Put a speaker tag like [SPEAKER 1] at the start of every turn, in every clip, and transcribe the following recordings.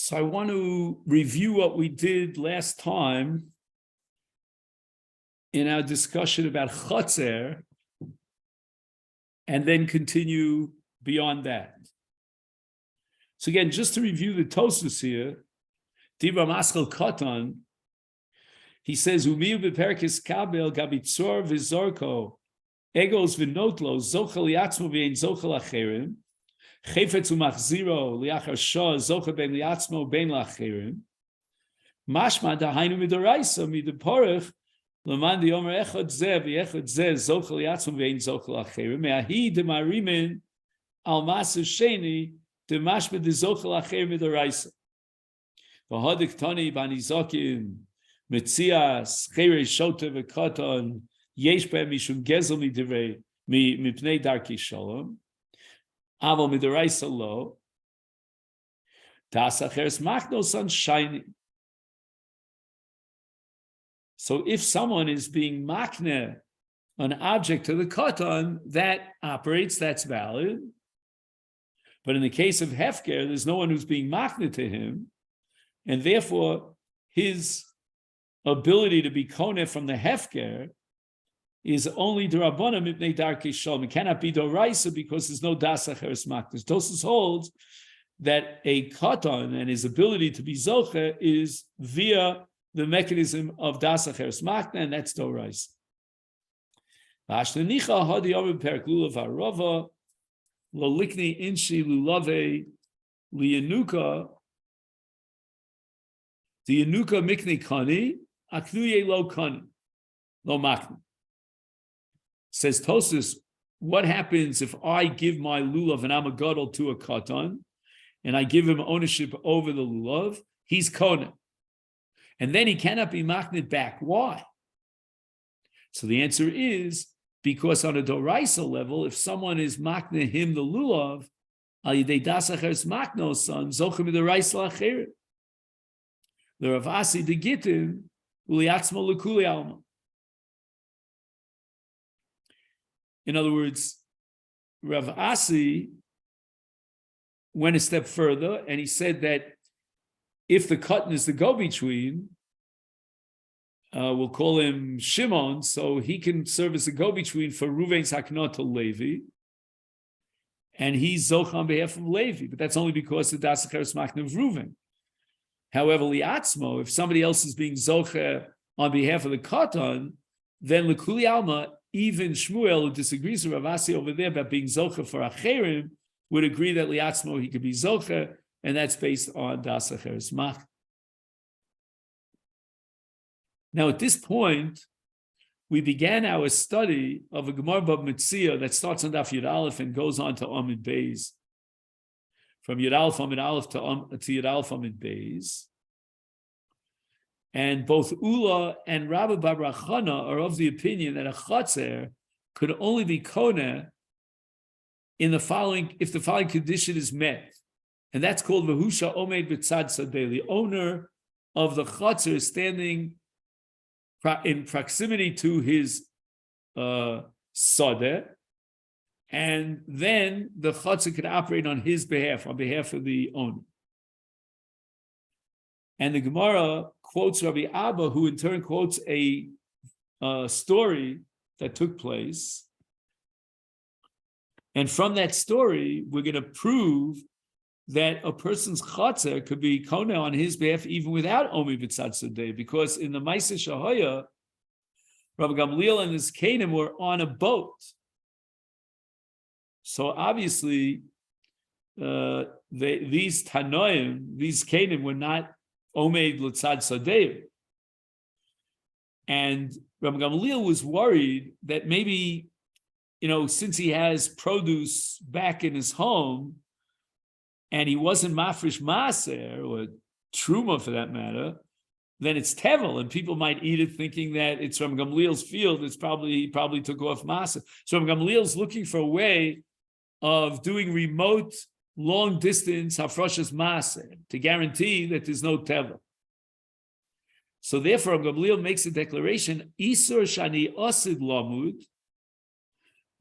[SPEAKER 1] So I want to review what we did last time in our discussion about chotzer, and then continue beyond that. So again, just to review the Tosfos here, Dibra Maschel Katan, he says, Umiu beperkis kabel gabitzor v'zorko, egos v'notlo, zochel yatzmo v'ein zochel acherim, chefetz umachziro liachar shah, zochel ben yatzmo ben lacherim, mashma dahainu midoraisa mideporech, Laman di omer echad zeh v'echad zeh zochel yatzmo v'ein zochel acherim, me'ahi demarimin al maser sheni demashma de zochel acherim midoraisa. V'hadik tani banizokim, Metzia, Chere Shote v'Katan, Yesh Be'em Mishum Gezel Midivrei Mipnei Darki Shalom, Aval Midoraisa Lo, Das Acheres Machnos on Shiny. So if someone is being makne, an object to the Katan, that operates, that's valid. But in the case of Hefker, there's no one who's being makne to him, and therefore his ability to be koneh from the hefker is only d'Rabbanan mipnei darkei shalom. It cannot be d'oraisa because there's no das acheres maknes. Tosfos holds that a katan and his ability to be zocher is via the mechanism of das acheres makne, and that's d'oraisa. V'ashlenicha hadi omer perek lulav harova lo likni inshi lulave liyanuka the yanuka mikni kani aknuye lo kani lo makni. Says Tosfos, what happens if I give my lulav and I'm a gadol to a katan, and I give him ownership over the lulav? He's kona, and then he cannot be maknid back. Why? So the answer is because on a doraisa level, if someone is maknid him the lulav, al yidei das acheres maknos son zochem doraisa lacherim. The Rav Asi de Gittin uliatzmo lekuli alma. In other words, Rav Asi went a step further and he said that if the katan is the go-between, we'll call him Shimon, so he can serve as a go-between for Ruvain's haknah to Levi, and he's zoch on behalf of Levi, but that's only because the das acheres makna of Ruvain. However, liatzmo, if somebody else is being zocher on behalf of the katan, then lekuli alma, even Shmuel, who disagrees with Rav Asi over there about being zocher for acherim, would agree that liatzmo he could be zocher, and that's based on das acheres mach. Now, at this point, we began our study of a Gemara Bava Metzia that starts on Daf Yud Aleph and goes on to Amud Beis. From Yud Aleph Amud Aleph to Yud Aleph Amud Beis. And both Ula and Rabbi Bar Chana are of the opinion that a chotzer could only be koneh in the following, if the following condition is met. And that's called Vehusha Omed B'tzad Sadeh. The owner of the chotzer is standing in proximity to his sadeh, and then the chotzer could operate on his behalf, on behalf of the owner. And the Gemara quotes Rabbi Abba, who in turn quotes a story that took place. And from that story, we're going to prove that a person's chotzer could be koneh on his behalf even without Omi B'tzad Sadeh, because in the Masechet, Rabbi Gamliel and his Kenim were on a boat. So obviously, these Tanoim, these Kenim were not Omeid L'tzad Sadeh. And Rabbi Gamliel was worried that maybe, since he has produce back in his home, and he wasn't mafresh maser, or truma for that matter, then it's tevel, and people might eat it thinking that it's from Gamliel's field. He probably took off maser. So Gamliel's looking for a way of doing remote, long distance hafrashas maser to guarantee that there's no tevel. So therefore, Gamliel makes a declaration: Isur shani osid lamud,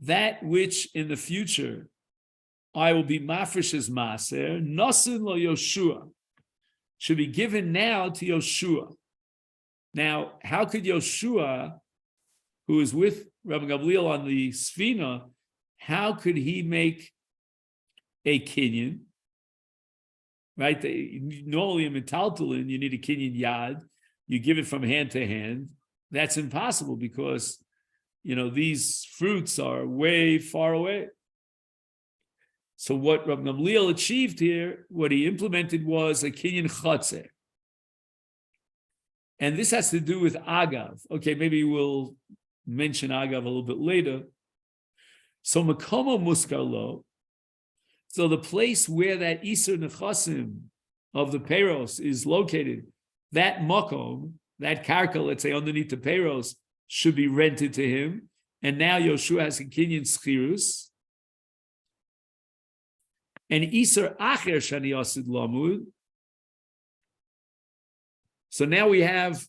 [SPEAKER 1] that which in the future I will be mafresh as maser, nosin lo Yoshua. should be given now to Yoshua. Now, how could Yoshua, who is with Rabbi Gamliel on the Sfina, how could he make a kinyan? Right? Normally in Metaltalin, you need a kinyan yad. You give it from hand to hand. That's impossible because, these fruits are way far away. So what Rabbi Gamliel achieved here, what he implemented was a kinyan chotzer. And this has to do with agav. Okay, maybe we'll mention agav a little bit later. So makomo muskarlo, so the place where that Isur Nechasim of the Peiros is located, that makom, that karka, let's say underneath the Peiros, should be rented to him. And now Yoshua has a kinyan schirus. And Isur acher shani yasid lamud. So now we have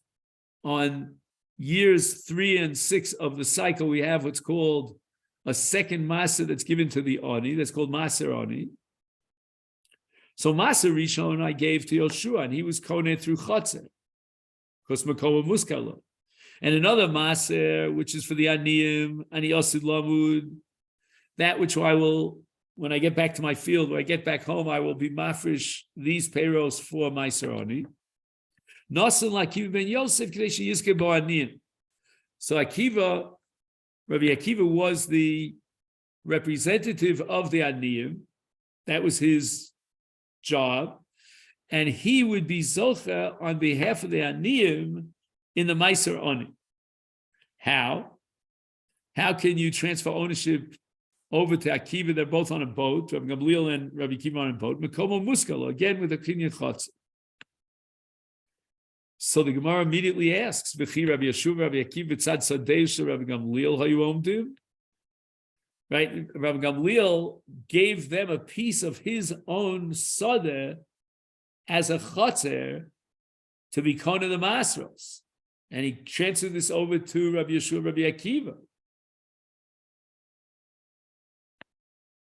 [SPEAKER 1] on years 3 and 6 of the cycle, we have what's called a second maser that's given to the Ani, that's called Maser Ani. So Maser Rishon I gave to Yoshua, and he was koneh through Chotzer, because Makoma Muskalo. And another Maser, which is for the Aniyim, Ani Yosid Lamud, that which I will, when I get back to my field, when I get back home, I will be mafresh these payros for Maser Ani. Nasan Akiva ben Yosef Kadesh Yizke Bo Aniyim. So Rabbi Akiva was the representative of the Aniyim. That was his job. And he would be Zocha on behalf of the Aniyim in the Meiser Oni. How? How can you transfer ownership over to Akiva? They're both on a boat. Rabbi Gamliel and Rabbi Akiva on a boat. Mekomo Muskalo, again with a Kinyan Chotz. So the Gemara immediately asks, "V'chi Rabbi Yeshua, Rabbi Akiva, tzad sadeh Rabbi Gamliel hayomdu." Right, Rabbi Gamliel gave them a piece of his own sadeh as a chotzer to be koneh the masros, and he transferred this over to Rabbi Yeshua, Rabbi Akiva.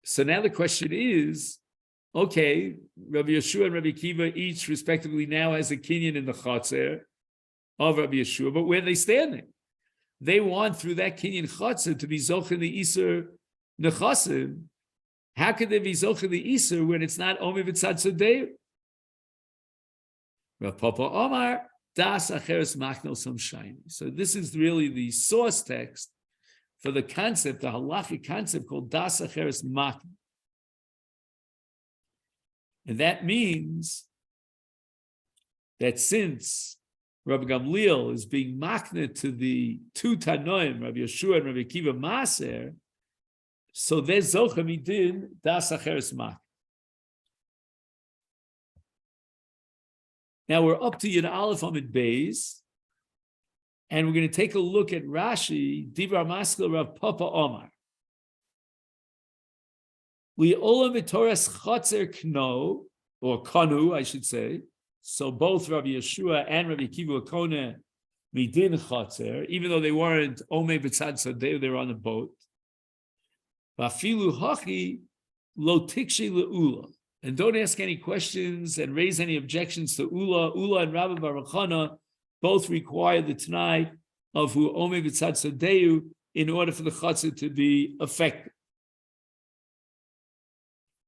[SPEAKER 1] So now the question is, okay, Rabbi Yeshua and Rabbi Akiva each respectively now has a kinyan in the chotzer of Rabbi Yeshua, but where are they standing? They want through that kinyan chotzer to be zoch the Isur Nechasim. How could they be zoch the Isur when it's not Omer v'tzad Sadeh? Rav Papa Omar das acheres machno sam shayni. So this is really the source text for the concept, the halachic concept called das acheres machno. And that means that since Rabbi Gamliel is being makneh to the two Tanoim, Rabbi Yeshua and Rabbi Akiva Maser, so there's Zocha Midin Das Acheres Mak. Now we're up to Yud Aleph Amid Beis, and we're going to take a look at Rashi, Dibra Maskil Rav Papa Omar. Li'olam v'toras chotzer kno, or kanu, I should say. So both Rabbi Yeshua and Rabbi Akiva were koneh midin chotzer, even though they weren't omei b'tzad sadeh, they were on the boat. V'afilu hachi lo tikshe le'ula. And don't ask any questions and raise any objections to Ula. Ula and Rabbi Baruch Chana both require the Tanai of who omei b'tzad sadeh in order for the chotzer to be effective.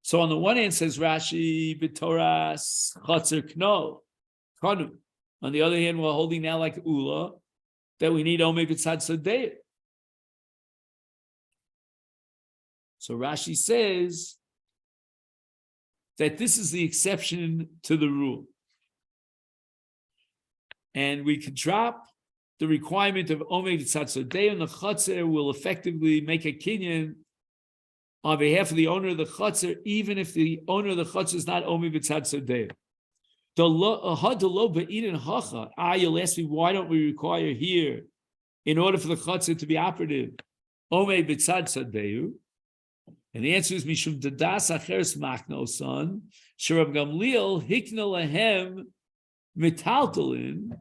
[SPEAKER 1] So on the one hand says Rashi, B'toras Chotzer Kno, Kanu. On the other hand, we're holding now like Ula, that we need Omei B'tzad Sadeh. So Rashi says that this is the exception to the rule. And we could drop the requirement of Omei B'tzad Sadeh, and the Chotzer will effectively make a kinyan on behalf of the owner of the chotzer, even if the owner of the chotzer is not omi b'tzad sadeh. You'll ask me, why don't we require here, in order for the chotzer to be operative, omi b'tzad sadeh? And the answer is mishum dadas acheres machno son sherab Gamliel hikna lahem metaltalin.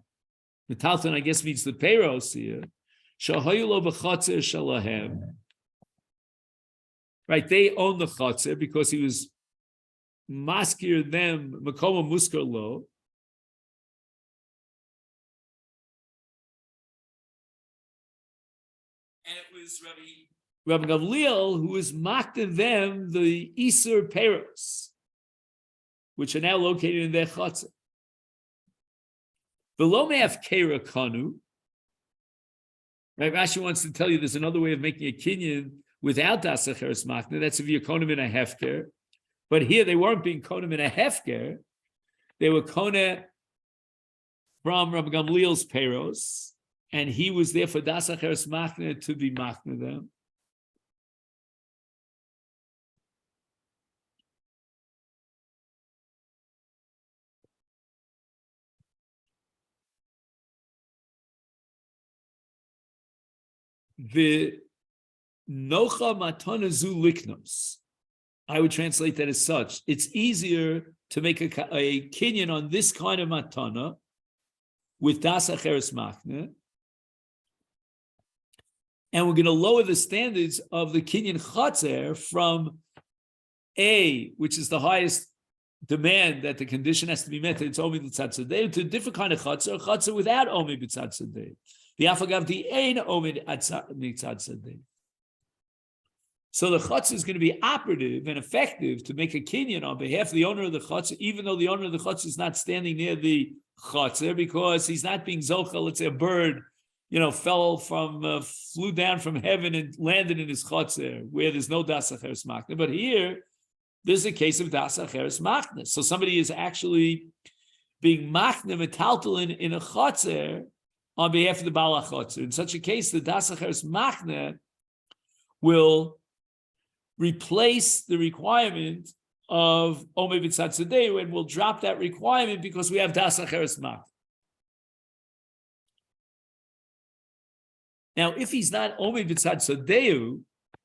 [SPEAKER 1] Metaltalin, I guess, means the peiros here. Shahayu lo b'chotzer shalahem. Right, they own the chotzer because he was maskir them makoma muskar lo, and it was Rabbi Gamliel who was mocked them the Isur Peros, which are now located in their Chatzah. Below may have Kera Kanu. Right, Rashi wants to tell you there's another way of making a kinyan without Das Acheres Machna. That's if you're konim in a hefker. But here they weren't being konim in a hefker. They were kona from Rabbi Gamliel's Peros, and he was there for Das Acheres Machna to be machna them. The Nocha Matana Zu Liknos. I would translate that as such. It's easier to make a kinyan on this kind of matana with Das Acheres Machna, and we're going to lower the standards of the kinyan Chatzer from A, which is the highest demand that the condition has to be met, it's Omi B'tzad Sadeh, to a different kind of Chatzer without Omi B'tzad Sadeh. The Afagav the Ein Omi B'tzad Sadeh. So the chutzah is going to be operative and effective to make a kinyan on behalf of the owner of the chutzah, even though the owner of the chutzah is not standing near the chutzah, because he's not being zochel. Let's say a bird, flew down from heaven and landed in his chutzah, where there's no das acheres machna. But here, there's a case of das acheres machna. So somebody is actually being machna metaltalin in a chutzah on behalf of the baal chutzah. In such a case, the das acheres machna will replace the requirement of Omer B'tzad Sadeu, and we'll drop that requirement because we have Das Acheres Machna. Now, if he's not Omer B'tzad Sadeu,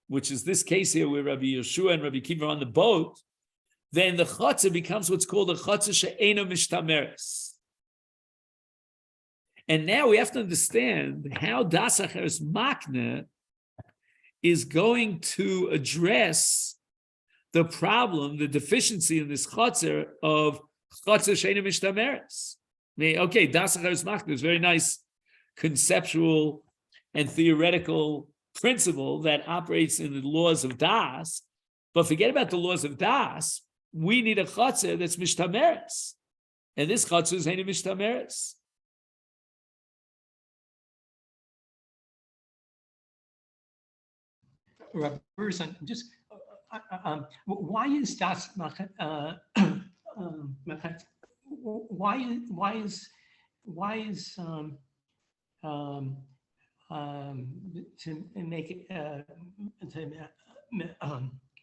[SPEAKER 1] which is this case here where Rabbi Yeshua and Rabbi Kiva are on the boat, then the Chatzah becomes what's called a Chatzah She'ena Mishtameres. And now we have to understand how Das Acheres Machna is going to address the problem, the deficiency in this chotzer of chotzer she'ena mishtameres. Okay, das acheres machna is a very nice conceptual and theoretical principle that operates in the laws of das, but forget about the laws of das. We need a chotzer that's mishtameres, and this chotzer is she'ena mishtameres.
[SPEAKER 2] Rabbi Berson, just why is das to make it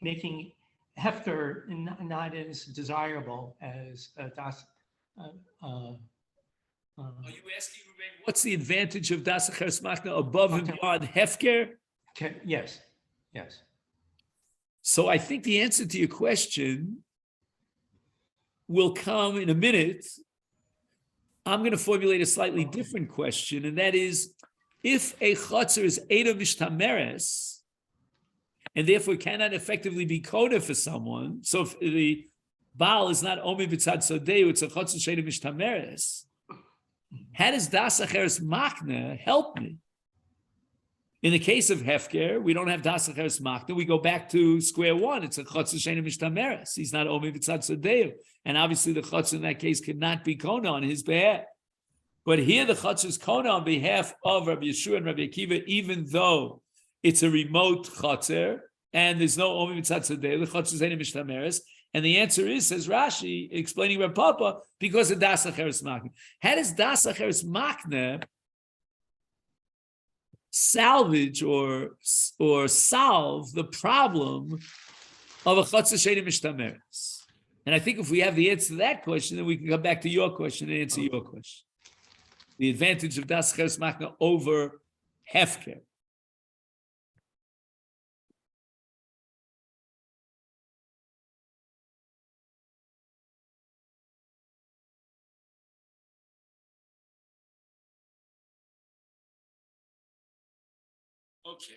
[SPEAKER 2] making hefker not as desirable as das?
[SPEAKER 1] Are you asking, what's the advantage of das acheres machna above and beyond hefker?
[SPEAKER 2] Okay. Yes.
[SPEAKER 1] So I think the answer to your question will come in a minute. I'm going to formulate a slightly different question, and that is, if a chotzer is Eida Mishtameres, and therefore cannot effectively be koda for someone, so if the Baal is not Omi B'tzad Sodeu, it's a chotzer She'ena Mishtameres, how does Das Acheres Machna help me? In the case of Hefker, we don't have Das Acheres Machna. We go back to square one. It's a Chotzer She'ena Mishtameres. He's not Omer B'tzad Sadeu. And obviously the Chotzer in that case cannot be Kona on his behalf. But here the Chotzer is Kona on behalf of Rabbi Yeshua and Rabbi Akiva, even though it's a remote Chotzer and there's no Omer B'tzad Sadeu, the Chotzer She'ena Mishtameres. And the answer is, says Rashi, explaining Rav Papa, because of Das Acheres Machna. How does Das Acheres Machna salvage or solve the problem of a chotzer she'ena mishtameres? And I think if we have the answer to that question, then we can come back to your question and answer your question. The advantage of das acheres machna over hefker. Okay.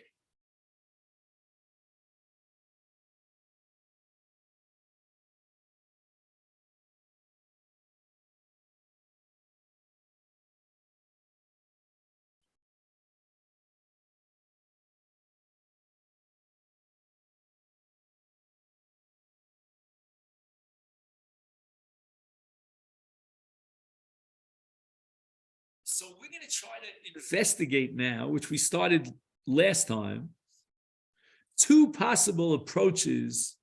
[SPEAKER 1] So we're going to try to investigate now, which we started last time, two possible approaches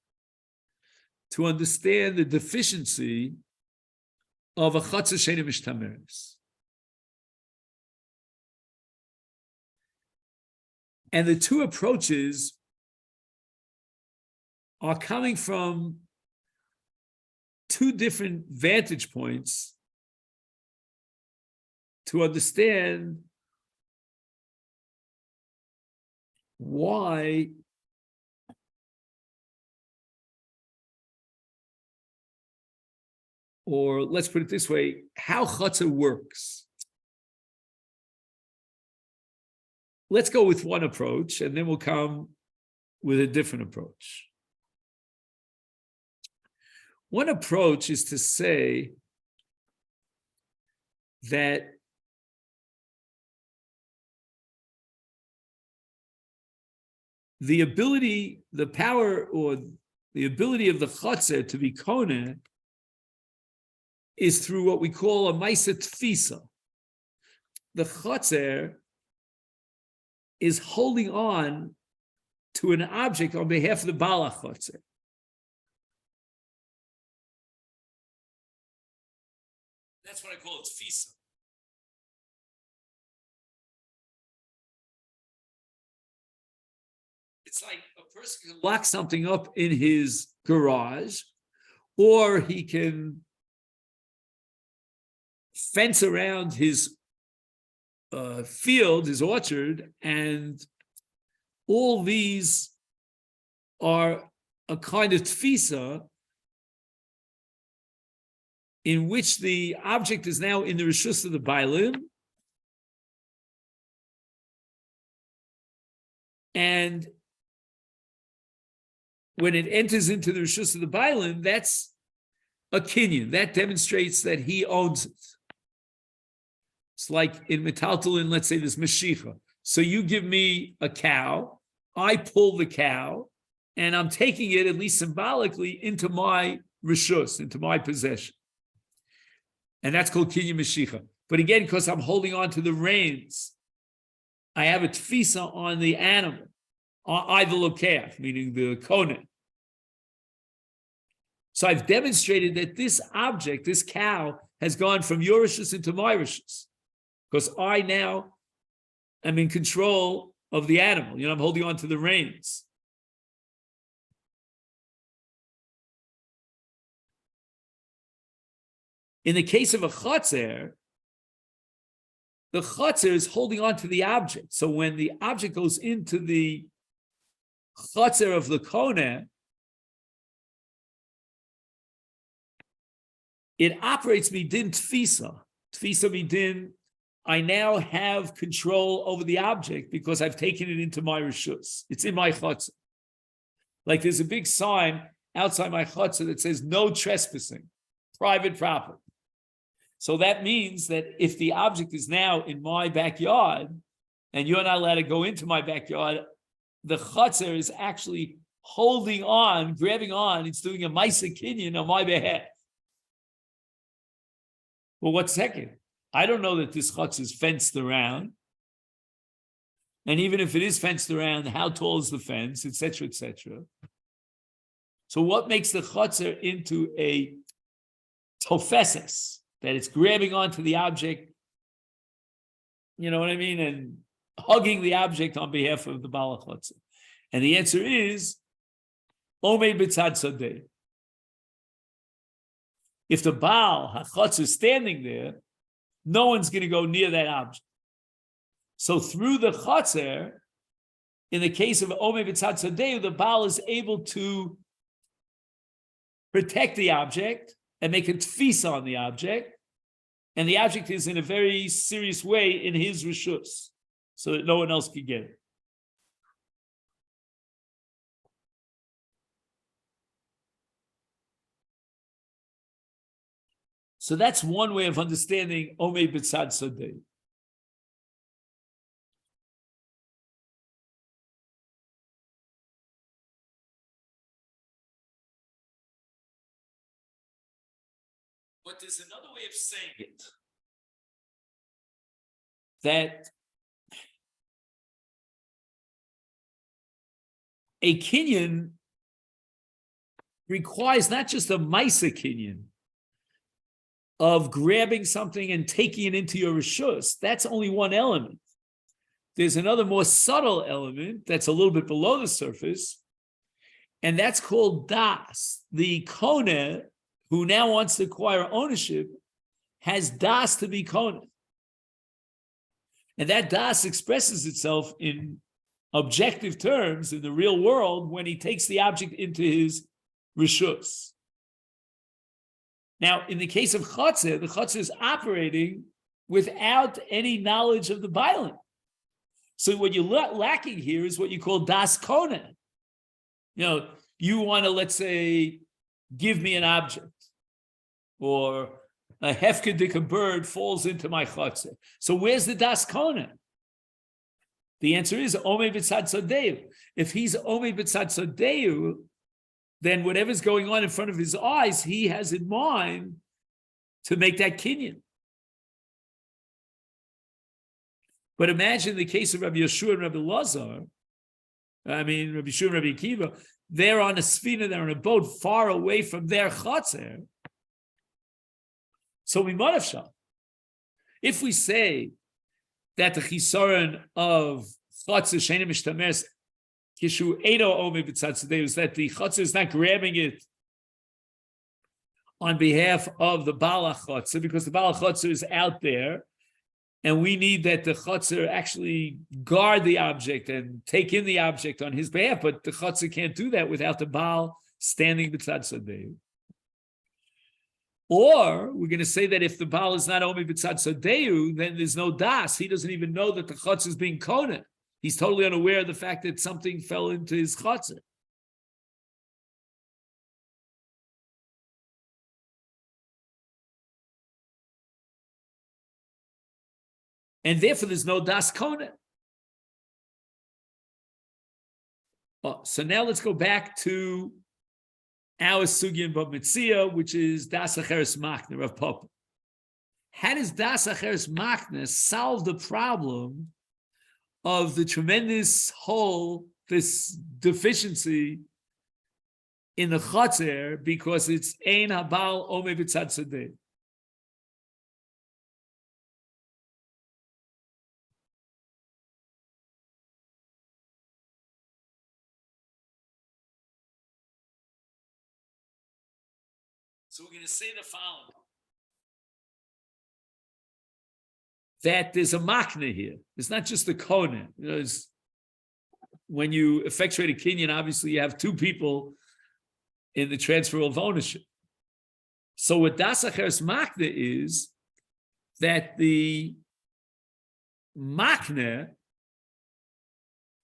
[SPEAKER 1] to understand the deficiency of a chatzah sheina mishtameres. And the two approaches are coming from two different vantage points to understand why or let's put it this way, how chatzah works. Let's go with one approach, and then we'll come with a different approach. One approach is to say that the ability, the power, or the ability of the chatzah to be koneh is through what we call a Masechet tfisa. The chatzah is holding on to an object on behalf of the Baal HaChatzah. That's what I call it, tfisa. It's like a person can lock something up in his garage, or he can fence around his field, his orchard, and all these are a kind of tfisa in which the object is now in the reshus of the bailim, and when it enters into the reshus of the bailim, that's a kinyan. That demonstrates that he owns it. It's like in metaltalin, let's say this mashicha. So you give me a cow, I pull the cow, and I'm taking it, at least symbolically, into my reshus, into my possession. And that's called kinyan mashicha. But again, because I'm holding on to the reins, I have a tfisa on the animal, I the lokeach, meaning the kohen. So I've demonstrated that this object, this cow, has gone from your reshus into my reshus, because I now am in control of the animal. I'm holding on to the reins. In the case of a chatzar, the chatzar is holding on to the object. So when the object goes into the chatzar of the kohen, it operates midin tfisa. Tfisa midin, I now have control over the object because I've taken it into my reshus. It's in my chatzar. Like there's a big sign outside my chatzar that says no trespassing, private property. So that means that if the object is now in my backyard and you're not allowed to go into my backyard, the chatzar is actually holding on, grabbing on, it's doing a Masechet kinyan on my behalf. Well, what's second? I don't know that this chatzar is fenced around. And even if it is fenced around, how tall is the fence, etc., etc. So what makes the chatzar into a tofeses, that it's grabbing onto the object, you know what I mean, and hugging the object on behalf of the Baal HaChatzah? And the answer is, Omeid b'tzad sadeh. If the Baal HaChatzah is standing there, no one's going to go near that object. So through the chatzar, in the case of Omeid b'tzad sadeh, the Baal is able to protect the object and make a tfisa on the object, and the object is in a very serious way in his reshus, so that no one else can get it. So that's one way of understanding Omeid b'tzad sadeh. But there's another way of saying it. that a kinyan requires not just a Maisa kinyan of grabbing something and taking it into your reshus. That's only one element. There's another more subtle element that's a little bit below the surface, and that's called das. The kone, who now wants to acquire ownership, has das to be kone. And that das expresses itself in objective terms in the real world when he takes the object into his reshus. Now, in the case of chotzer, the chotzer is operating without any knowledge of the bailing. So what you're lacking here is what you call das kone. You want to, let's say, give me an object, or a hefkedik bird falls into my chotzer. So where's the das kone? The answer is omei b'tzad sodeu. If he's omei b'tzad sodeu, then whatever's going on in front of his eyes, he has in mind to make that kinyan. But imagine the case of Rabbi Yeshua and Rabbi Lazar. Rabbi Yeshua and Rabbi Akiva, they're on a sfina, they're on a boat far away from their chotzer. So we might have shown. If we say that the chisaron of chotzer sheina mishtameres kishu edo omei b'tzad sodeu is that the chotzer is not grabbing it on behalf of the Baal HaChotzer, because the Baal HaChotzer is out there, and we need that the chotzer actually guard the object and take in the object on his behalf, but the chotzer can't do that without the Baal standing b'tzad sodeu. Or we're going to say that if the Baal is not omei b'tzad sodeu, then there's no das. He doesn't even know that the chotzer is being koneh. He's totally unaware of the fact that something fell into his chotzer. And therefore, there's no das koneh. So now let's go back to our sugya in Bava Metzia, which is das acheres machne of Papa. How does das acheres machne solve the problem of the tremendous hole, this deficiency in the chotzer, because it's ein habal omei b'tzad sodeu? So we're going to say the following: that there's a makna here. It's not just the kone. When you effectuate a kinyan, obviously you have two people in the transfer of ownership. So what das acheres makna is that the makna,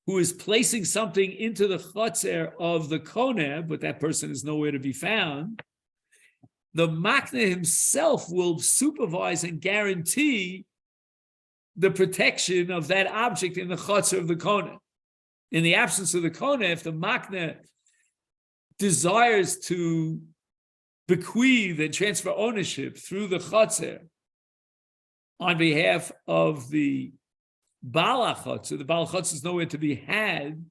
[SPEAKER 1] who is placing something into the chotzer of the kone, but that person is nowhere to be found, the makna himself will supervise and guarantee the protection of that object in the chotzer of the kone. In the absence of the kone, if the makna desires to bequeath and transfer ownership through the chotzer on behalf of the Baal HaChotzer, the Baal HaChotzer is nowhere to be had,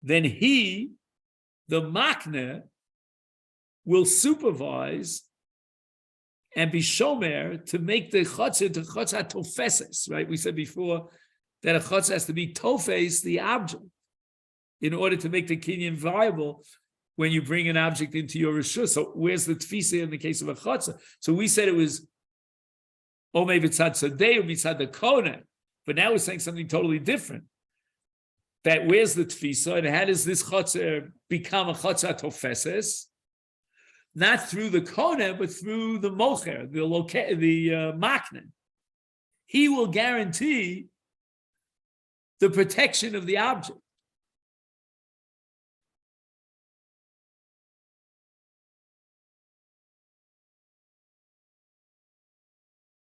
[SPEAKER 1] then he, the makna, will supervise and be shomer to make the chotzer to chotzer tofeses, right? We said before that a chotzer has to be tofes, the object, in order to make the kinyan viable when you bring an object into your reshus. So where's the tfisa in the case of a chotzer? So we said it was omei b'tzad sodeu b'tzad the kone, but now we're saying something totally different. That where's the tfisa, and how does this chotzer become a chotzer tofeses? Not through the kone, but through the mocher, the makna. He will guarantee the protection of the object.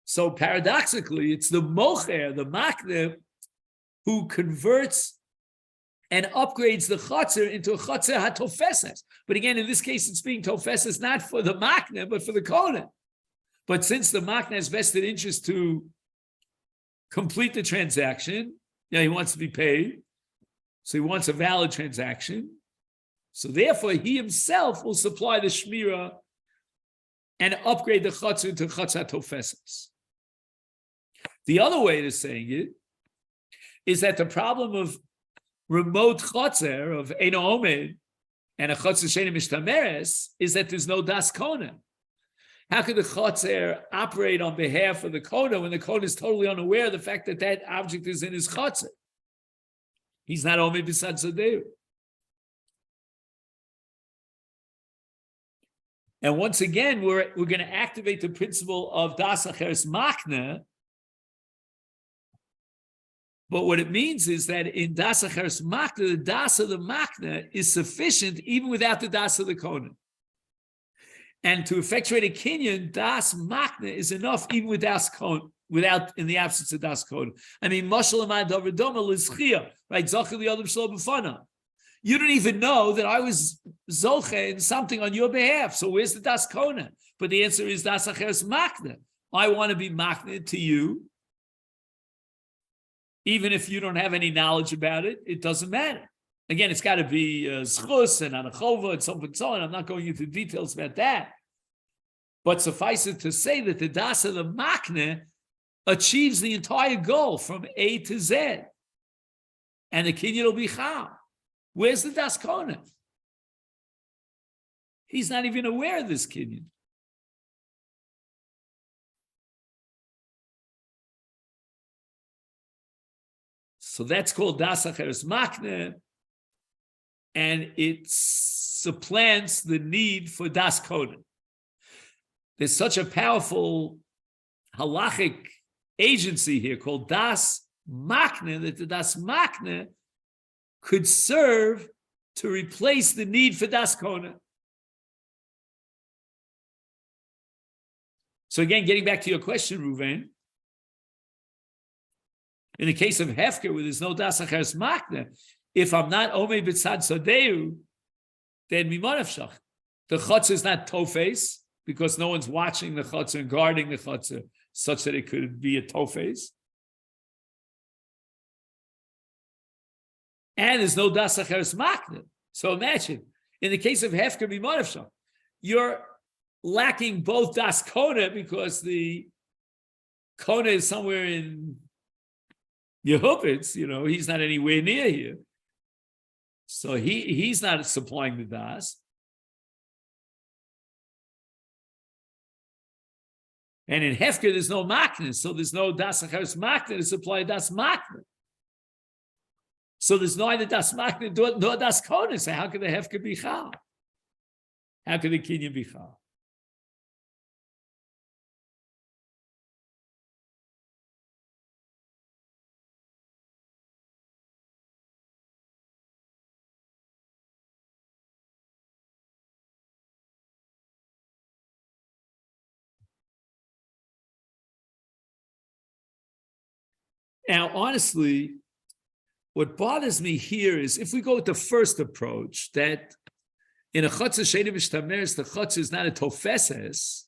[SPEAKER 1] So paradoxically, it's the mocher, the makna, who converts and upgrades the chotzer into a chotzer hatofeses. But again, in this case, it's being tofeses not for the makna, but for the kone. But since the makna has vested interest to complete the transaction, he wants to be paid, so he wants a valid transaction. So therefore, he himself will supply the shmira and upgrade the chatzah to chatzah tofesas. The other way of saying it is that the problem of remote chatzah, of Eino Omed, and a chatzah she'eino mishtameres, is that there's no das kona. How could the chatzah operate on behalf of the kona when the kona is totally unaware of the fact that that object is in his chatzah? He's not Omed b'sad sadeu. And once again, we're going to activate the principle of das acheres makna. But what it means is that in das acheres makna, the das of the makna is sufficient even without the das of the kohen. And to effectuate a kinyan, das makna is enough even without without in the absence of das kohen. I mean, mashal amad daverdoma lizchia, right? Zachar liyadam shlo b'fana. You don't even know that I was zolche in something on your behalf. So where's the das kona? But the answer is das acheres makna. I want to be makna to you. Even if you don't have any knowledge about it, it doesn't matter. Again, it's got to be schus and anachova and so forth and so on. I'm not going into details about that. But suffice it to say that the das of the makna achieves the entire goal from A to Z. And the kinyan will be chal. Where's the das kona? He's not even aware of this kinyan. So that's called das acheres makna, and it supplants the need for das kona. There's such a powerful halachic agency here called das makna that the das makna could serve to replace the need for das kona. So again, getting back to your question, Ruvain, in the case of hefker, where there's no das acheres makna, if I'm not omei b'tzad sadeu, then mimonafshach. The chutzah is not tofes because no one's watching the chutzah and guarding the chutzah such that it could be a tofes. And there's no das acheres makna. So imagine, in the case of hefker mimonafshach, you're lacking both das kona because the kona is somewhere in Yehupitz, he's not anywhere near here. So he's not supplying the das. And in hefker, there's no makna, so there's no das acheres makna to supply das makna. So there's neither das makna nor das kona. So how can the hefker be chal? How can the kinyan be chal? Now, honestly, what bothers me here is if we go with the first approach, that in a chatzah she'eino mishtameres, the chatzah is not a tofeses,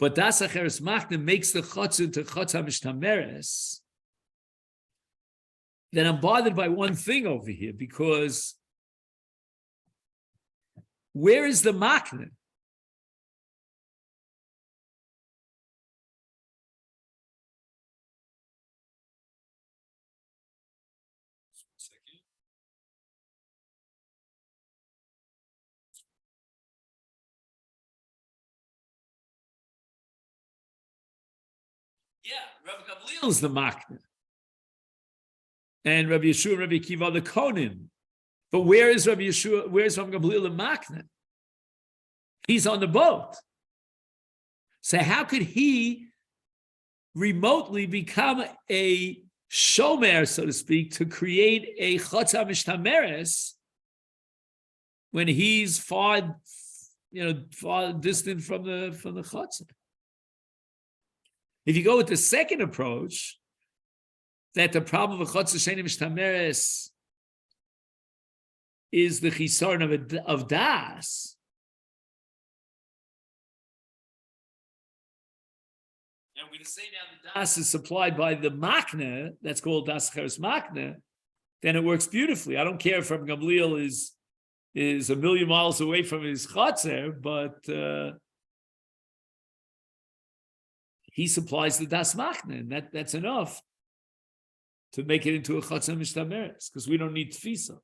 [SPEAKER 1] but das acheres makna makes the chatzah into chatzah mishtameres, then I'm bothered by one thing over here, because where is the makna? Yeah, Rabbi Gamliel is the makna, and Rabbi Yeshua and Rabbi Akiva are the konim. But where is Rabbi Yeshua? Where is Rabbi Gamliel the makna? He's on the boat. So how could he remotely become a shomer, so to speak, to create a chatzah mishtameres when he's far distant from the chatzah? If you go with the second approach, that the problem of a chatzah she'eino mishtameres is the chisaron of das, we're to say now the das is supplied by the makna, that's called das cheres makna, then it works beautifully. I don't care if Rabbi Gamliel is a million miles away from his chotzer, but he supplies the das makna, and that's enough to make it into a chotzer mishtameres, because we don't need tfisa.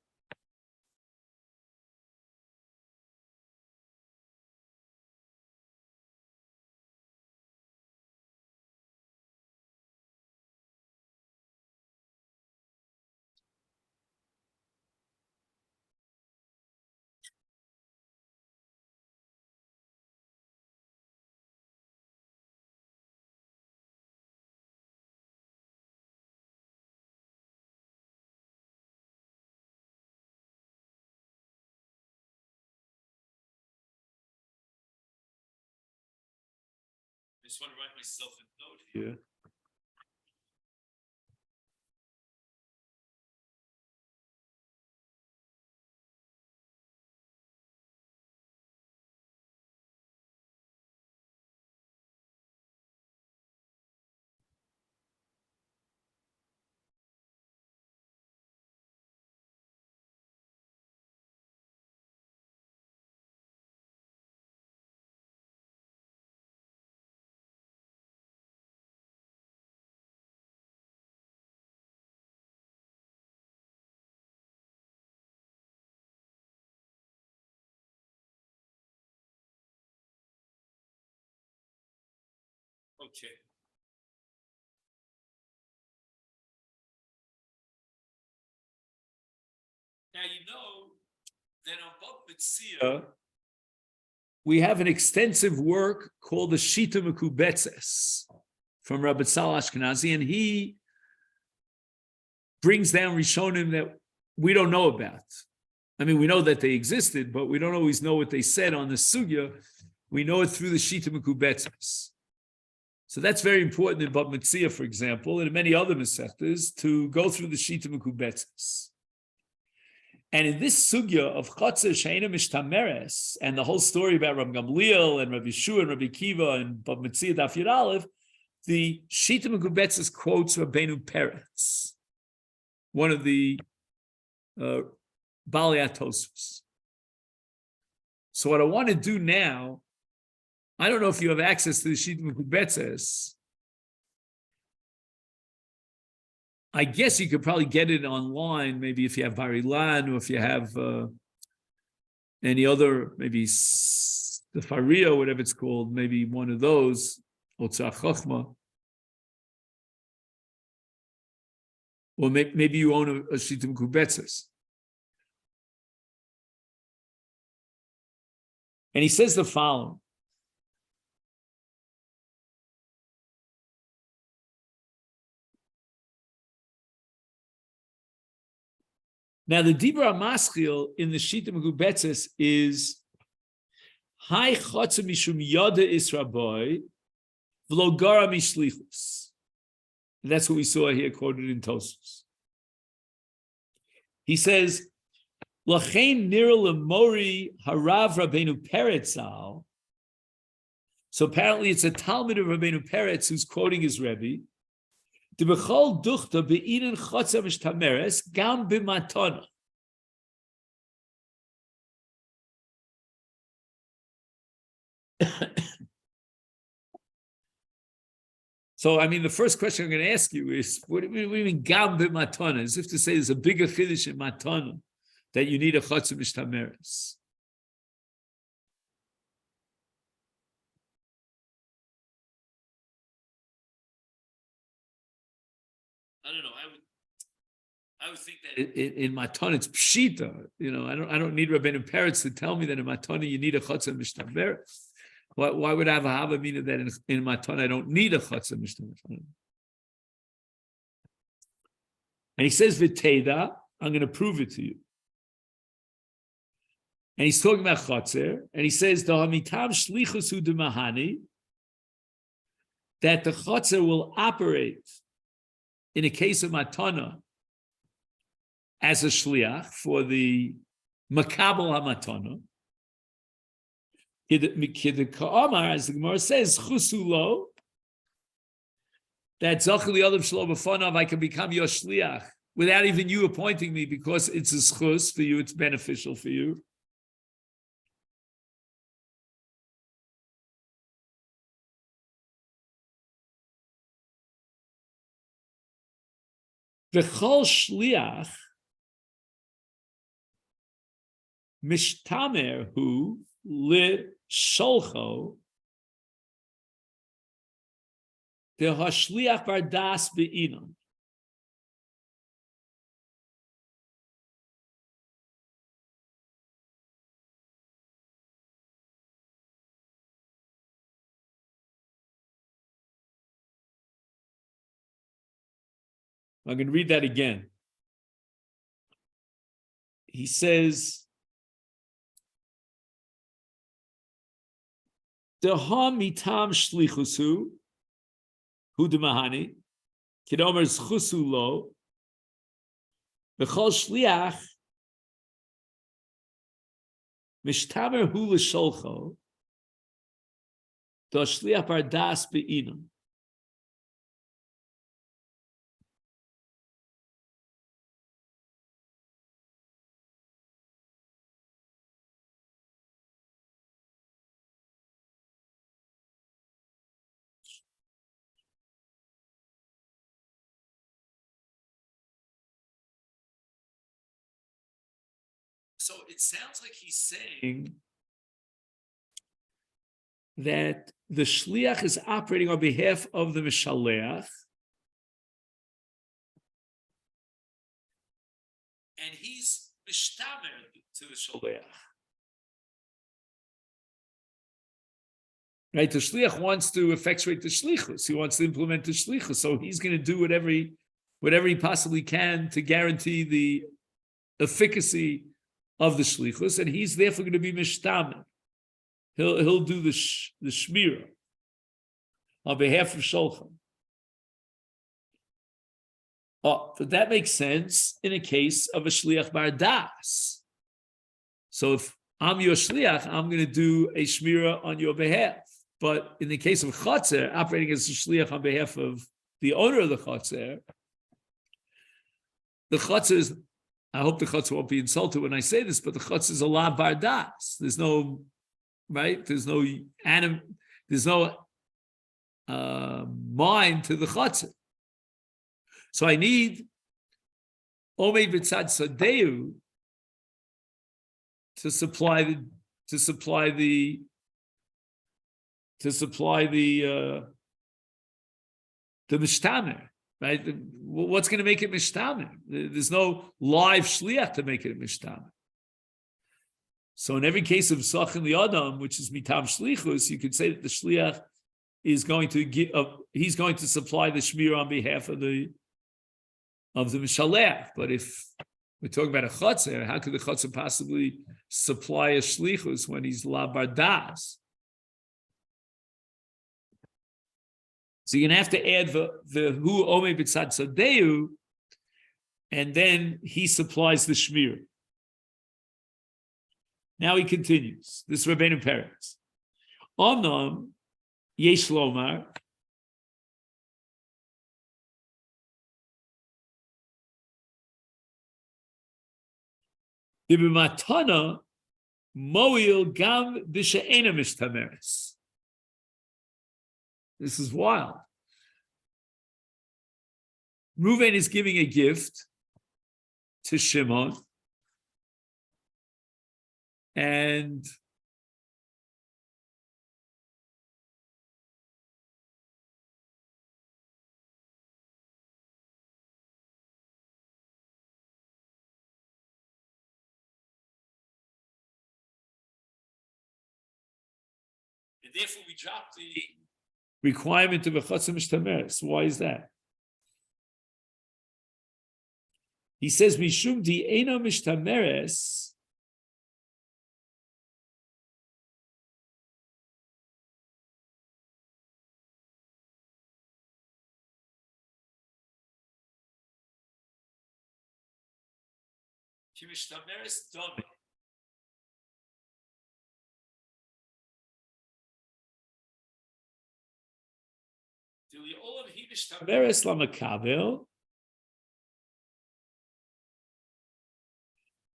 [SPEAKER 1] I just want to write myself a note here. Okay. Now you know that on Bava Metzia, we have an extensive work called the Shita Mekubetzes from Rabbi Tzal Ashkenazi, and he brings down Rishonim that we don't know about. I mean, we know that they existed, but we don't always know what they said on the sugya. We know it through the Shita Mekubetzes. So that's very important in Bava Metzia, for example, and in many other Masechtas, to go through the Shita Mekubetzes. And in this sugya of Chotzer She'ena Mishtameres, and the whole story about Rabbi Gamliel and Rabbi Yeshua and Rabbi Kiva and Bava Metzia Daf Yud Aleph, the Shita Mekubetzes quotes Rabbeinu Peretz, one of the Balei HaTosfos. So what I want to do now, I don't know if you have access to the Shita Mekubetzes. I guess you could probably get it online, maybe if you have Bar Ilan or if you have any other, maybe the Faria, whatever it's called, maybe one of those, Otzar Chochma. Or maybe you own a Shita Mekubetzes. And he says the following. Now, the Dibra Maschil in the Shita Mekubetzes is Hai Chotzer Mishum Yoda Israboy V'lo Gara Mishlichus. That's what we saw here quoted in Tosfos. He says, Lachein Nira Lemori Harav Rabbeinu Peretz Al. So apparently it's a Talmud of Rabbeinu Peretz who's quoting his Rebbe. The bechol duchta be'inen chotzer mishtameres gam b'matona. So, I mean, the first question I'm going to ask you is, what do you mean gam b'matona? As if to say there's a bigger chiddush in matona that you need a chotzer mishtameres. I don't know. I would think that in Matana it's pshita. You know, I don't need Rabbeinu Peretz to tell me that in Matana you need a chotzer mishtamer. Why would I have a hava mina that in Matana I don't need a chotzer mishtamer? And he says v'teda, I'm going to prove it to you. And he's talking about chotzer, and he says the hamitam shlichus hu demahani, that the chotzer will operate in a case of matana as a shliach for the makabel hamatana. As the Gemara says, chusulo, that Zachali Olav Shlo B'Fanav, I can become your shliach without even you appointing me, because it's a schus for you, it's beneficial for you. V'chol shliach mishtamer hu li sholcho the hashliach bardas be'inon. I'm going to read that again. He says, Deha mitam shlichusu hu demahani kidomer zchusu lo v'chol shliach mishtamer hu l'sholcho do shliach bardas be'inon. So it sounds like he's saying that the shliach is operating on behalf of the mishaleach, and he's mishtamer to the shaleach. Right? The shliach wants to effectuate the shlichus. He wants to implement the shlichus. So he's going to do whatever he possibly can to guarantee the efficacy of the shlichus, and he's therefore going to be mishtamer. He'll do the shmira on behalf of Shulchan. Oh, but that makes sense in a case of a shliach bardas. So if I'm your shliach, I'm going to do a shmira on your behalf. But in the case of chotzer, operating as a shliach on behalf of the owner of the chotzer is, I hope the chotzer won't be insulted when I say this, but the chotzer is a la bardas. There's no, right? There's no mind to the chotzer. So I need Omei B'tzad Sadeu to supply the mishtamer, right? What's going to make it mishtamer? There's no live shliach to make it mishtamer. So in every case of Sachin Li'adam, which is mitam shlichus, you could say that the shliach is going to give, he's going to supply the shmir on behalf of the mishalech. But if we're talking about a chotzer, how could the chotzer possibly supply a shlichus when he's la bardas? So you're going to have to add the hu omei b'tzad sadeu, and then he supplies the shmir. Now he continues. This is Rabbeinu Peretz. Onam yesh lomar dibimatana moil gam b'she'ena mishtameres. This is wild. Reuven is giving a gift to Shimon, and therefore we drop the requirement of a chotzer mishtameres. Why is that? He says, Mishum di eino mishtameres ki mishtameres dome. Meres lamakabel.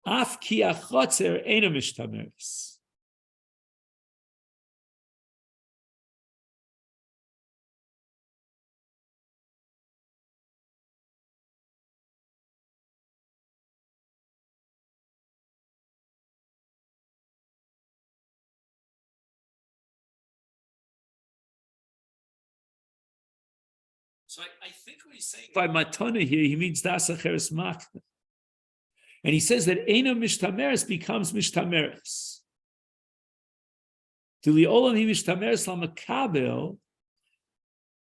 [SPEAKER 1] Af ki achotzer ena mishtameres. So I think what he's saying by matana here, he means das acheres makna. And he says that ena mishtameres becomes mishtameres. Dili olam hi mishtameres lamakabel.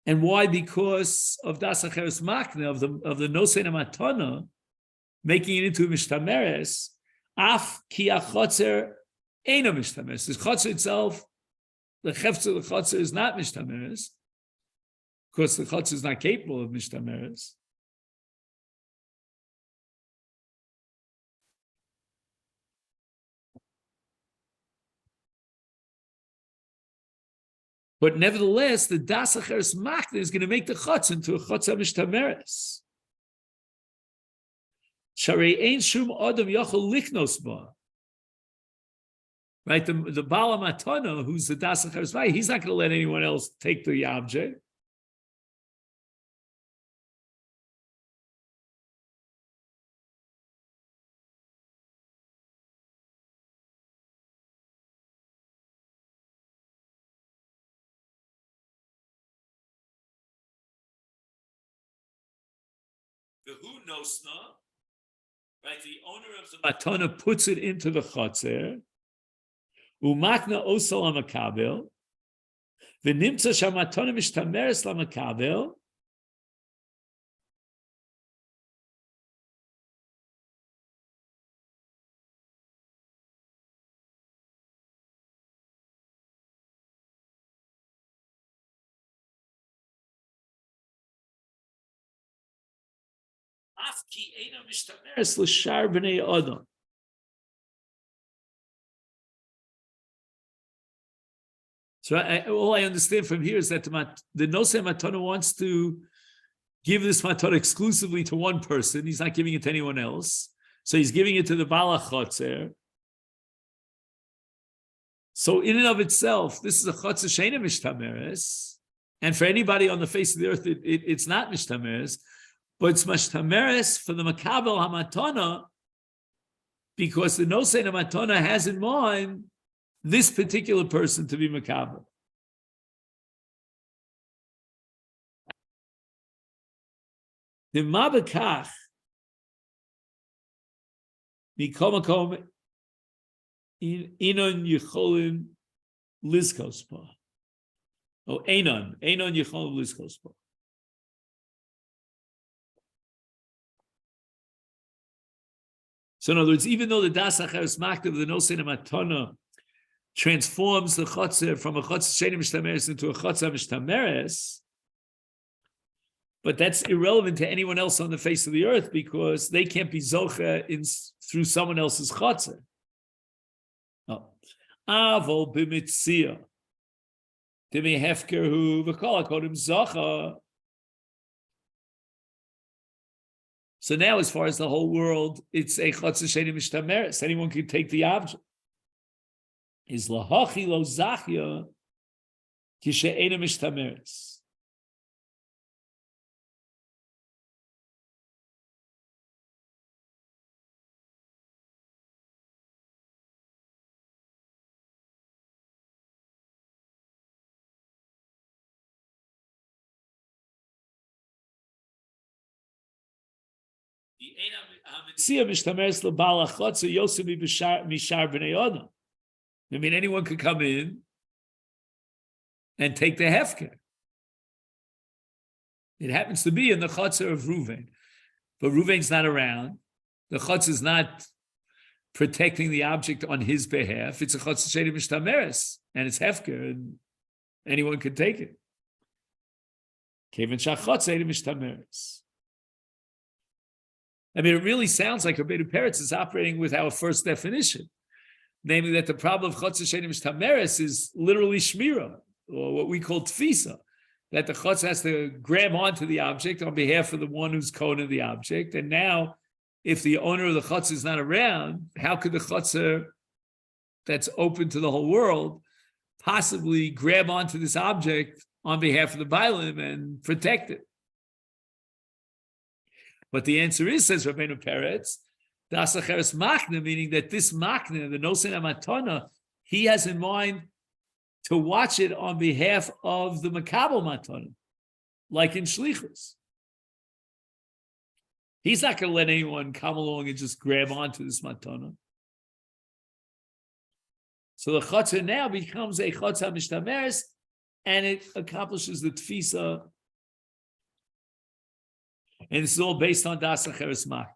[SPEAKER 1] And why? Because of das acheres makna, of the nosein matana, making it into mishtameres. Af ki achotzer ena mishtameres. The chotzer itself, the chefzer of the chotzer is not mishtameres. Of course, the chotzer is not capable of mishtameres. But nevertheless, the das acheres makna is going to make the chotzer into a chotzer mishtameres. Sharei ein shum adam yachol liknos ba. Right, the Bala Matana, who's the das acheres makna, he's not going to let anyone else take the object. The who nosna, right? The owner of the matana puts it into the chotzer. Umakna osal amakabel. The nimtza shamatana mishtameres lamakabel. So all I understand from here is that the Nosei Matana wants to give this Matana exclusively to one person. He's not giving it to anyone else. So he's giving it to the Bala Chotzer. So in and of itself, this is a Chotzer Sheina Mishtameres. And for anybody on the face of the earth, it's not Mishtameres. But it's mashtameres for the makabel hamatana, because the nosein hamatana has in mind this particular person to be makabel. The mabakach mikomakom inon yicholim lizkospa. Oh, enon yicholim lizkospa. So in other words, even though the das acheres makna of the nosein matana transforms the chotzer from a chotzer sheina mishtameres into a chotzer mishtameres, but that's irrelevant to anyone else on the face of the earth because they can't be zocha through someone else's chotzer. Avol b'Metzia, demi hefker hu v'kol hakodim zocha. So now, as far as the whole world, it's a chotzer sheina mishtameres. Anyone can take the object. Is lahachi lo zachya kishe'ena mishtameres. I mean, anyone could come in and take the hefker. It happens to be in the chotzer of Reuven, but Reuven's not around. The chotzer is not protecting the object on his behalf. It's a chotzer sheina mishtameres, and it's hefker, and anyone could take it. Kevin shachotzer sheina mishtameres. I mean, it really sounds like Rabbeinu Peretz is operating with our first definition, namely that the problem of chotzer sheina mishtameres is literally shmira, or what we call tfisa, that the chutz has to grab onto the object on behalf of the one who's kohen the object. And now, if the owner of the chutz is not around, how could the chutzner that's open to the whole world possibly grab onto this object on behalf of the bailim and protect it? But the answer is, says Rabbeinu Peretz, das acheres machne, meaning that this machne, the nosen amatana, he has in mind to watch it on behalf of the makabel matana, like in shlichus. He's not going to let anyone come along and just grab onto this matana. So the chutzah now becomes a chutzah mishtameres, and it accomplishes the tfisa. And this is all based on das acheres mach.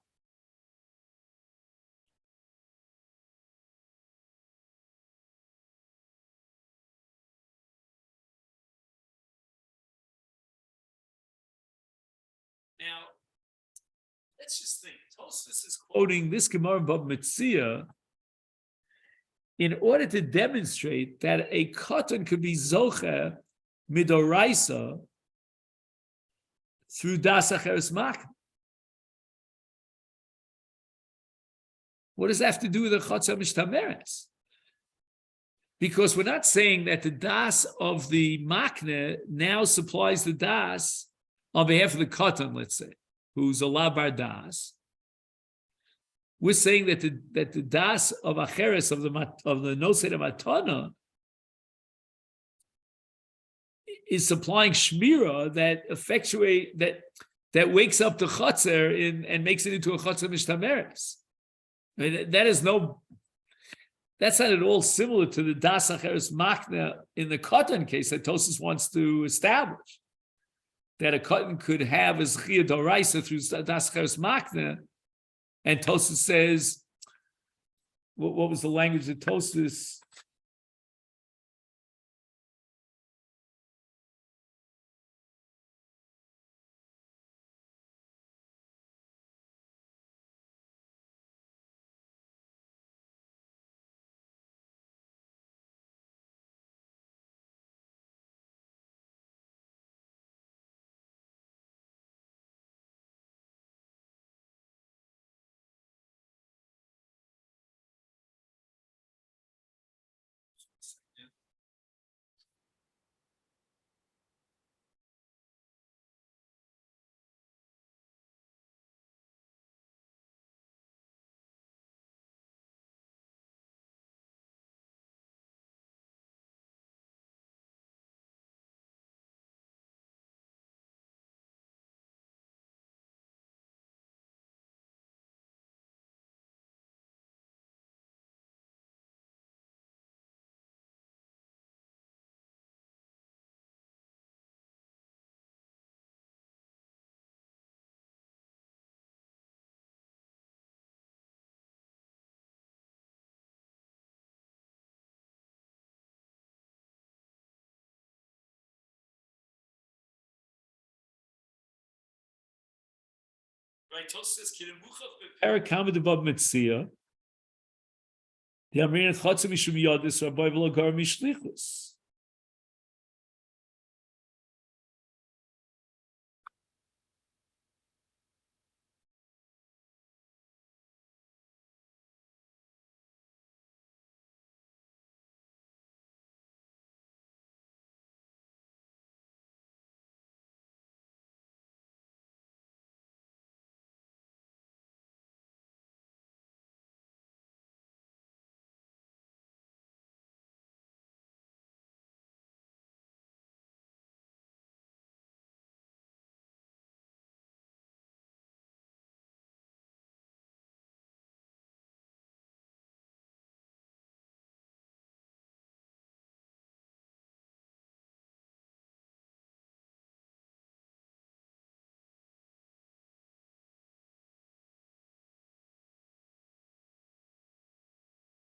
[SPEAKER 1] Now, let's just think. Tosfos is quoting this Gemara Bava Metzia in order to demonstrate that a katan could be zocher midoraisa through das acheres mach. What does that have to do with the chatzah mishtameres? Because we're not saying that the das of the makne now supplies the das on behalf of the katan, let's say, who's a labar das. We're saying that the das of acheres of the nosei matana is supplying shmira that effectuate that wakes up the chotzer and makes it into a chotzer mishtameres. I mean, that's not at all similar to the das acheres machna in the katan case that Tosfos wants to establish, that a katan could have as chiyah doraisa through das acheres machna. And Tosfos says, what was the language that Tosfos? Right, Tosfos says, "Parakama de Bava Metzia." The Amrin Chatzah Mishum Yadis Rabbi V'Lagar Mishlichus.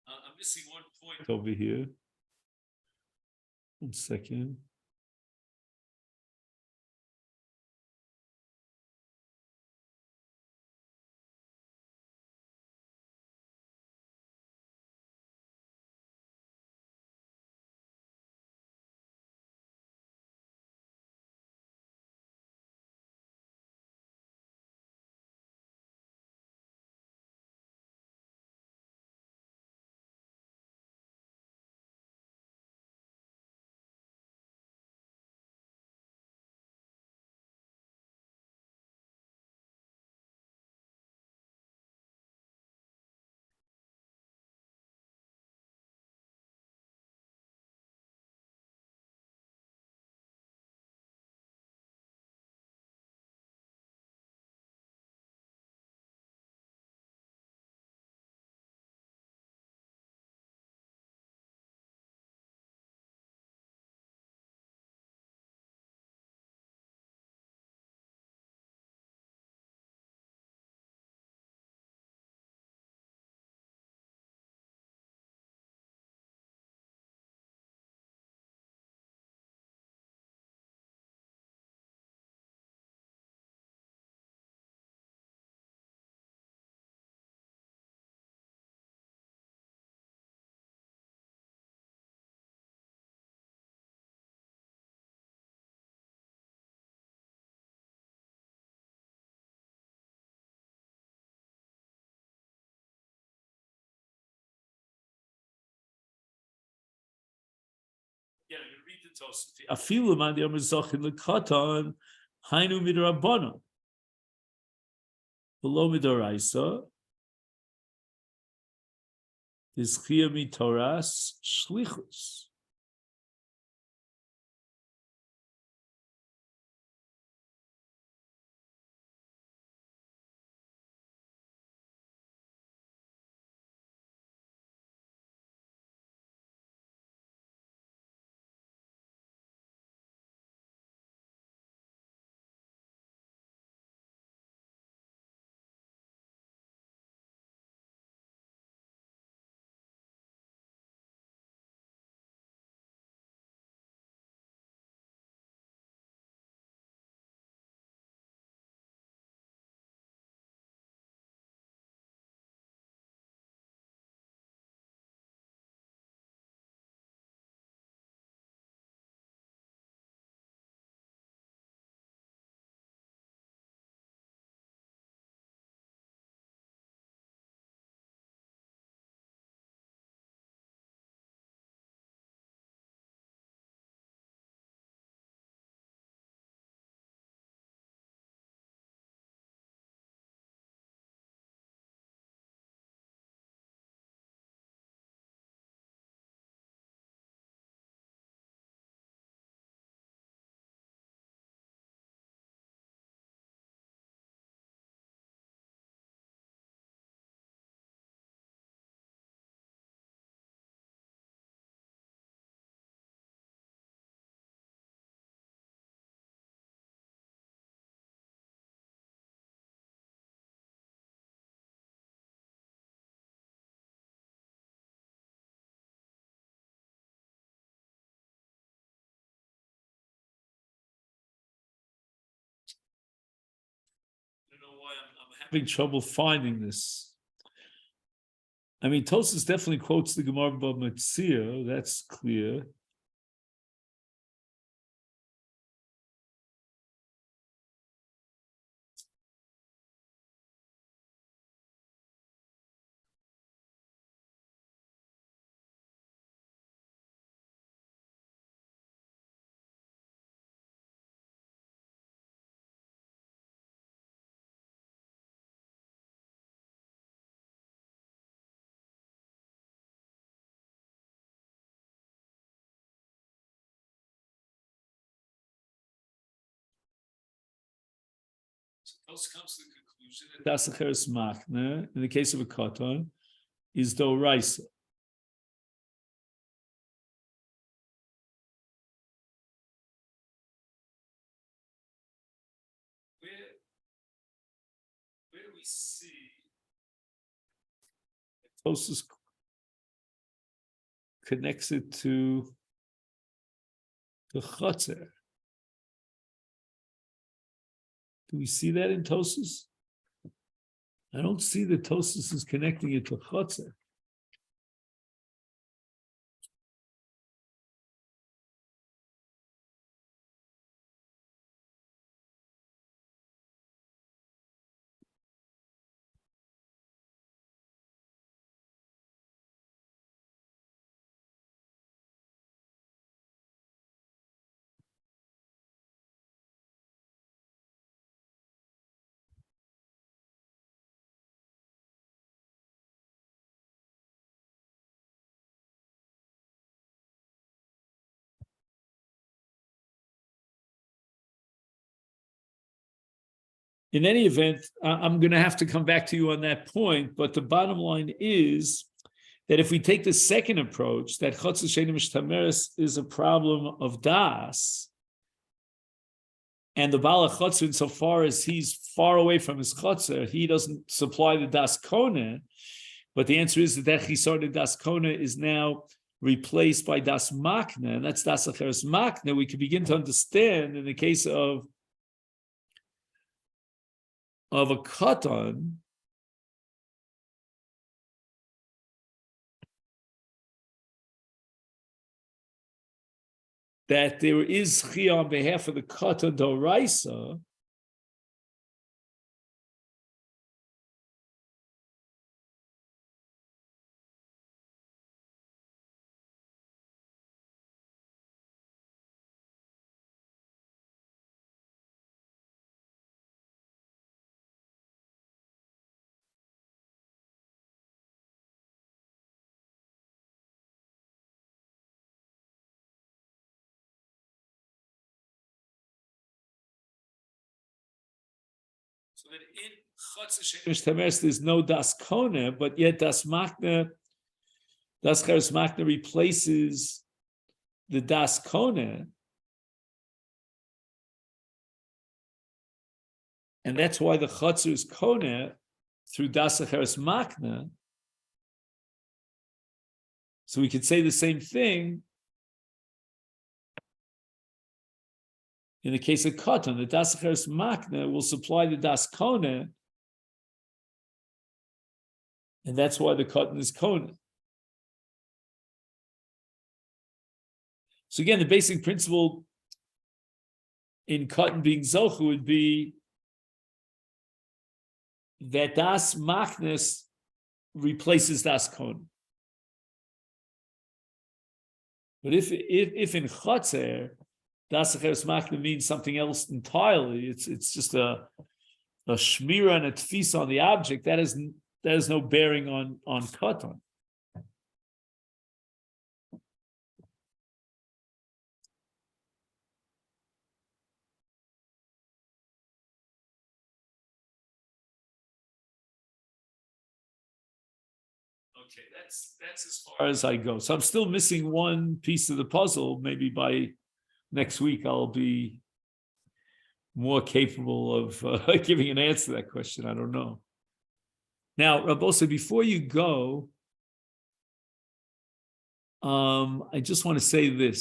[SPEAKER 1] I'm missing one point over here. 1 second. read the Tosfos. Afilu man the Amr Zachin lekatan hainu midrabanan below midoraisa is chia mitoras shlichus. I don't know why I'm having trouble finding this. I mean, Tosfos definitely quotes the Gemara about Metzia, that's clear. Tosfos comes to the conclusion that Dasacheres Machne, in the case of a katan, is doraisa. Where do we see Tosfos connects it to the chotzer? Do we see that in Tosfos? I don't see that Tosfos is connecting it to chotzer. In any event, I'm going to have to come back to you on that point, but the bottom line is that if we take the second approach, that Chotzer She'eino Mishtameres is a problem of das, and the Baal HaChotzer, insofar as he's far away from his Chotzer, he doesn't supply the das kona, but the answer is that Chisar the das kona is now replaced by das makna, and that's das acheres makna. We can begin to understand in the case of a katan, that there is chiyah on behalf of the katan doraisa, So that in Chotzer Shemesh Tameres there's no das kone, but yet das cheres makna replaces the das kone, and that's why the Chotzer is kone through das cheres makna. So we could say the same thing in the case of Katan. The das cheres makna will supply the das kone, and that's why the Katan is kone. So again, the basic principle in Katan being Zochu would be that das maknas replaces das kone. But if in Chotzer, das cheres makna means something else entirely, it's just a shmira and a tfisa on the object, that has no bearing on Katan. Okay, that's as far as I go. So I'm still missing one piece of the puzzle. Maybe by next week I'll be more capable of giving an answer to that question. I don't know. Now, Rabosa, before you go, I just want to say this.